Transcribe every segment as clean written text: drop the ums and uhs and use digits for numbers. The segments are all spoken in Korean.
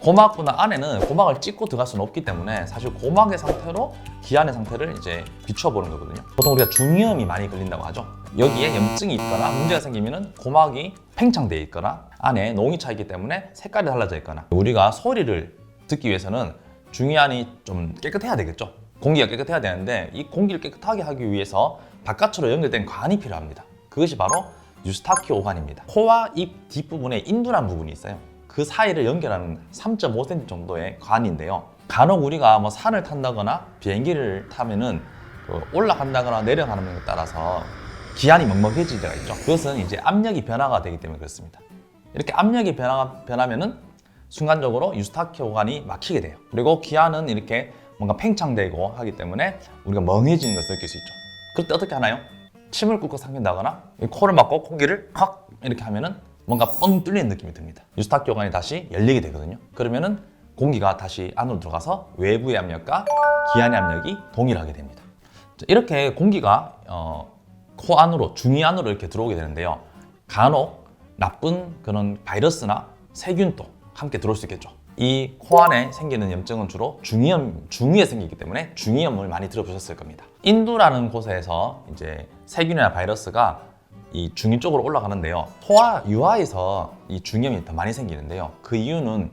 고막부나 안에는 고막을 찍고 들어갈 수는 없기 때문에 사실 고막의 상태로 기안의 상태를 이제 비춰보는 거거든요. 보통 우리가 중이염이 많이 걸린다고 하죠. 여기에 염증이 있거나 문제가 생기면은 고막이 팽창되어 있거나 안에 농이 차 있기 때문에 색깔이 달라져 있거나, 우리가 소리를 듣기 위해서는 중이안이 좀 깨끗해야 되겠죠. 공기가 깨끗해야 되는데 이 공기를 깨끗하게 하기 위해서 바깥으로 연결된 관이 필요합니다. 그것이 바로 유스타키오 관입니다. 코와 입 뒷부분에 인두란 부분이 있어요. 그 사이를 연결하는 3.5cm 정도의 관인데요. 간혹 우리가 뭐 산을 탄다거나 비행기를 타면은 올라간다거나 내려가는 것에 따라서 기안이 먹먹해질 때가 있죠. 그것은 이제 압력이 변화가 되기 때문에 그렇습니다. 이렇게 압력이 변하면은 순간적으로 유스타키오 관이 막히게 돼요. 그리고 기안은 이렇게 뭔가 팽창되고 하기 때문에 우리가 멍해지는 것을 느낄 수 있죠. 그럴 때 어떻게 하나요? 침을 꾹꾹 삼킨다거나 코를 막고 공기를 확 이렇게 하면은 뭔가 뻥 뚫리는 느낌이 듭니다. 유스타키오 관이 다시 열리게 되거든요. 그러면은 공기가 다시 안으로 들어가서 외부의 압력과 기안의 압력이 동일하게 됩니다. 이렇게 공기가 코 안으로, 중이 안으로 이렇게 들어오게 되는데요. 간혹 나쁜 그런 바이러스나 세균도 함께 들어올 수 있겠죠. 이 코 안에 생기는 염증은 주로 중위에 생기기 때문에 중이염을 많이 들어보셨을 겁니다. 인두라는 곳에서 이제 세균이나 바이러스가 이 중위 쪽으로 올라가는데요. 코와 유아에서 이 중이염이 더 많이 생기는데요. 그 이유는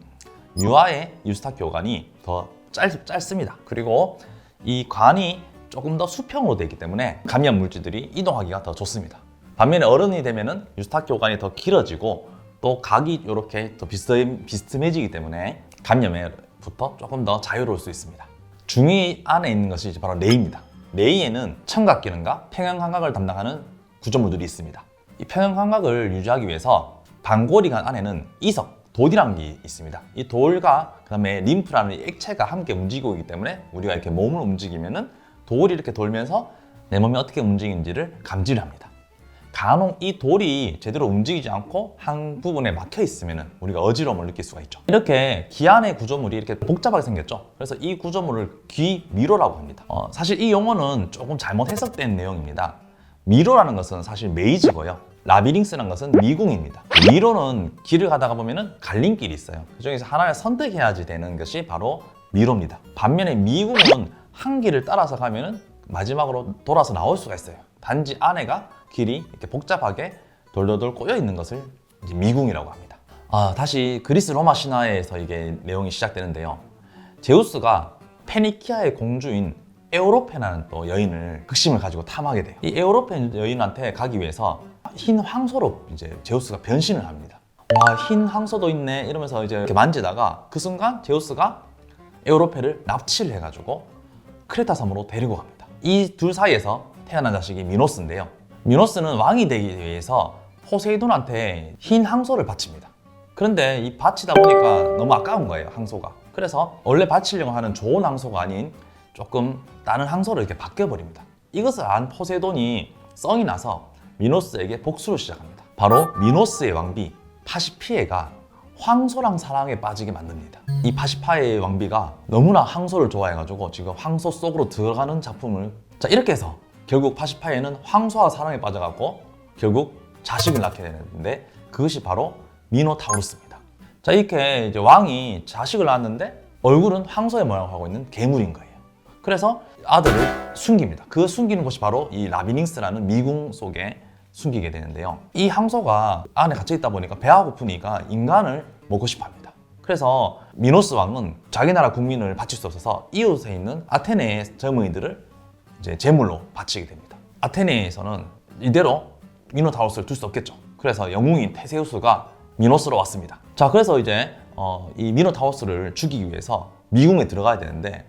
유아의 유스타키오 관이 더 짧습니다. 그리고 이 관이 조금 더 수평으로 되어 있기 때문에 감염 물질들이 이동하기가 더 좋습니다. 반면에 어른이 되면은 유스타키오 관이 더 길어지고 또 각이 이렇게 더 비스듬해지기 때문에 감염에부터 조금 더 자유로울 수 있습니다. 중위 안에 있는 것이 이제 바로 뇌입니다. 뇌에는 청각기능과 평형감각을 담당하는 구조물들이 있습니다. 이 평형감각을 유지하기 위해서 반고리관 안에는 이석, 돌이라는 게 있습니다. 이 돌과 그다음에 림프라는 액체가 함께 움직이고 있기 때문에 우리가 이렇게 몸을 움직이면은 돌이 이렇게 돌면서 내 몸이 어떻게 움직이는지를 감지를 합니다. 간혹 이 돌이 제대로 움직이지 않고 한 부분에 막혀 있으면 우리가 어지러움을 느낄 수가 있죠. 이렇게 기안의 구조물이 이렇게 복잡하게 생겼죠. 그래서 이 구조물을 귀미로라고 합니다. 사실 이 용어는 조금 잘못 해석된 내용입니다. 미로라는 것은 사실 메이즈고요. 라비링스라는 것은 미궁입니다. 미로는 길을 가다가 보면은 갈림길이 있어요. 그 중에서 하나를 선택해야지 되는 것이 바로 미로입니다. 반면에 미궁은 한 길을 따라서 가면은 마지막으로 돌아서 나올 수가 있어요. 단지 안에가 길이 이렇게 복잡하게 돌돌돌 꼬여 있는 것을 이제 미궁이라고 합니다. 다시 그리스 로마 신화에서 이게 내용이 시작되는데요. 제우스가 페니키아의 공주인 에우로페라는 또 여인을 극심을 가지고 탐하게 돼요. 이 에우로페 여인한테 가기 위해서 흰 황소로 이제 제우스가 변신을 합니다. 와, 흰 황소도 있네 이러면서 이제 이렇게 만지다가 그 순간 제우스가 에우로페를 납치를 해가지고 크레타 섬으로 데리고 갑니다. 이 둘 사이에서 태어난 자식이 미노스인데요. 미노스는 왕이 되기 위해서 포세이돈한테 흰 황소를 바칩니다. 그런데 이 바치다 보니까 너무 아까운 거예요, 황소가. 그래서 원래 바치려고 하는 좋은 황소가 아닌 조금 다른 황소를 이렇게 바뀌어버립니다. 이것을 안 포세이돈이 썽이 나서 미노스에게 복수를 시작합니다. 바로 미노스의 왕비 파시피에가 황소랑 사랑에 빠지게 만듭니다. 이 파시파의 왕비가 너무나 황소를 좋아해가지고 지금 황소 속으로 들어가는 작품을 이렇게 해서 결국 파시파에는 황소와 사랑에 빠져갖고 결국 자식을 낳게 되는데 그것이 바로 미노타우루스입니다. 이렇게 이제 왕이 자식을 낳았는데 얼굴은 황소의 모양을 하고 있는 괴물인 거예요. 그래서 아들을 숨깁니다. 그 숨기는 곳이 바로 이 라비닝스라는 미궁 속에 숨기게 되는데요. 이 황소가 안에 갇혀 있다 보니까 배가 고프니까 인간을 먹고 싶어 합니다. 그래서 미노스 왕은 자기 나라 국민을 바칠 수 없어서 이웃에 있는 아테네의 젊은이들을 이제 제물로 바치게 됩니다. 아테네에서는 이대로 미노타우루스를 둘 수 없겠죠. 그래서 영웅인 테세우스가 미노스로 왔습니다. 그래서 이제 이 미노타우루스를 죽이기 위해서 미궁에 들어가야 되는데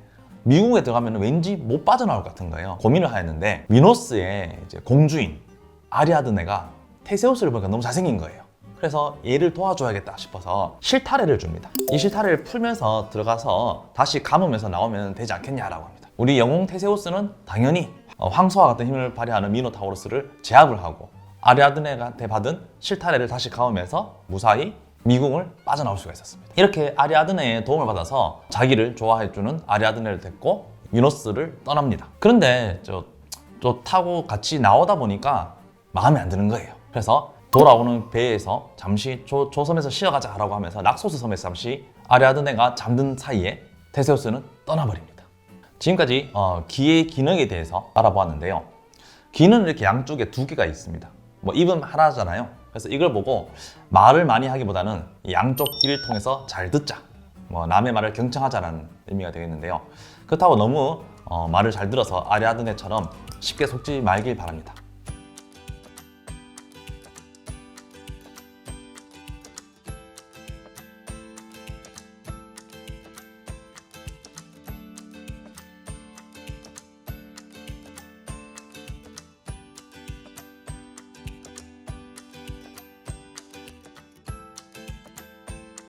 미궁에 들어가면 왠지 못 빠져나올 것 같은 거예요. 고민을 하였는데 미노스의 이제 공주인 아리아드네가 테세우스를 보니까 너무 잘생긴 거예요. 그래서 얘를 도와줘야겠다 싶어서 실타래를 줍니다. 이 실타래를 풀면서 들어가서 다시 감으면서 나오면 되지 않겠냐라고 합니다. 우리 영웅 테세우스는 당연히 황소와 같은 힘을 발휘하는 미노타우루스를 제압을 하고 아리아드네한테 받은 실타래를 다시 감으면서 무사히 미궁을 빠져나올 수가 있었습니다. 이렇게 아리아드네의 도움을 받아서 자기를 좋아해주는 아리아드네를 데리고 미노스를 떠납니다. 그런데 저 타고 같이 나오다 보니까 마음에 안 드는 거예요. 그래서 돌아오는 배에서 잠시 조섬에서 쉬어가자라고 하면서 낙소스 섬에서 잠시 아리아드네가 잠든 사이에 테세우스는 떠나버립니다. 지금까지 기의 기능에 대해서 알아보았는데요. 기는 이렇게 양쪽에 두 개가 있습니다. 뭐 입은 하나잖아요. 그래서 이걸 보고 말을 많이 하기보다는 양쪽 귀를 통해서 잘 듣자, 뭐 남의 말을 경청하자라는 의미가 되겠는데요. 그렇다고 너무 말을 잘 들어서 아리아드네처럼 쉽게 속지 말길 바랍니다.